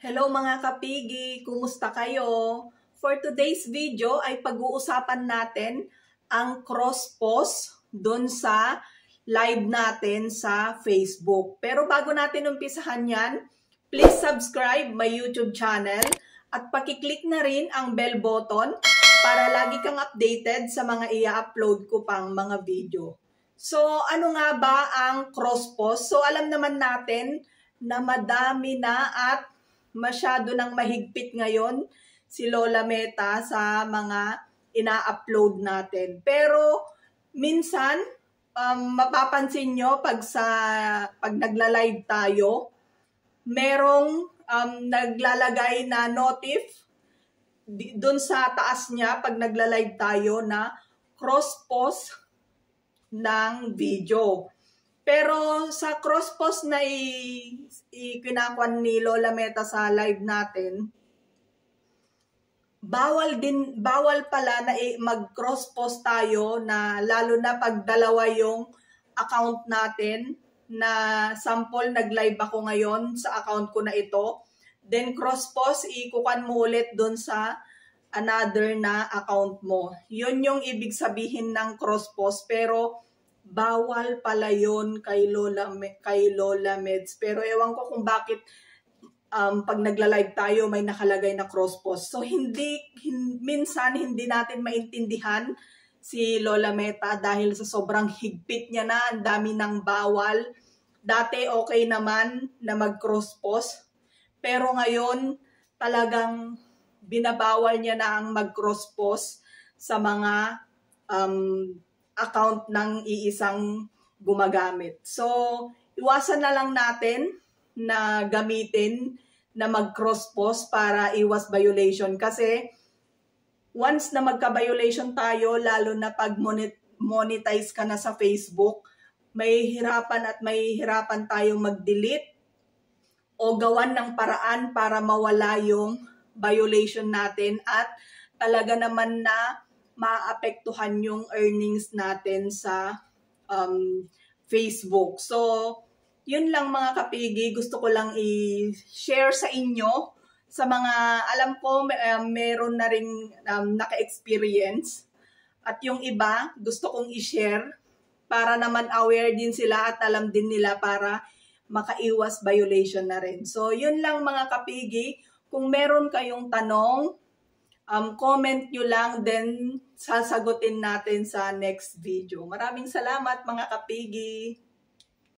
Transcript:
Hello mga kapigi, kumusta kayo? For today's video ay pag-uusapan natin ang cross-post doon sa live natin sa Facebook. Pero bago natin umpisahan yan, please subscribe my YouTube channel at pakiclick na rin ang bell button para lagi kang updated sa mga i-upload ko pang mga video. So ano nga ba ang cross-post? So alam naman natin na madami na at masyado nang mahigpit ngayon si Lola Meta sa mga ina-upload natin. Pero minsan, mapapansin nyo pag nagla-live tayo, merong naglalagay na notif dun sa taas niya pag nagla-live tayo na cross-post ng video. Pero sa cross-post na ikinakuan ni Lola Meta sa live natin, bawal pala na mag-cross-post tayo na lalo na pag dalawa yung account natin na sample nag-live ako ngayon sa account ko na ito. Then cross-post, ikukuan mo ulit dun sa another na account mo. Yun yung ibig sabihin ng cross-post, pero bawal pala yun kay Lola Meds. Pero ewan ko kung bakit pag nagla-live tayo may nakalagay na cross-post. So minsan hindi natin maintindihan si Lola Meta dahil sa sobrang higpit niya na, ang dami ng bawal. Dati okay naman na mag-cross-post, pero ngayon talagang binabawal niya na ang mag-cross-post sa mga account ng iisang gumagamit. So, iwasan na lang natin na gamitin na mag-cross-post para iwas violation. Kasi, once na magka-violation tayo, lalo na pag monetize ka na sa Facebook, may hirapan tayong mag-delete o gawan ng paraan para mawala yung violation natin at talaga naman na maapektuhan yung earnings natin sa Facebook. So, yun lang mga kapigi. Gusto ko lang i-share sa inyo sa mga alam ko meron na rin naka-experience. At yung iba, gusto kong i-share para naman aware din sila at alam din nila para makaiwas violation na rin. So, yun lang mga kapigi. Kung meron kayong tanong, comment nyo lang, then sasagutin natin sa next video. Maraming salamat mga kapigi!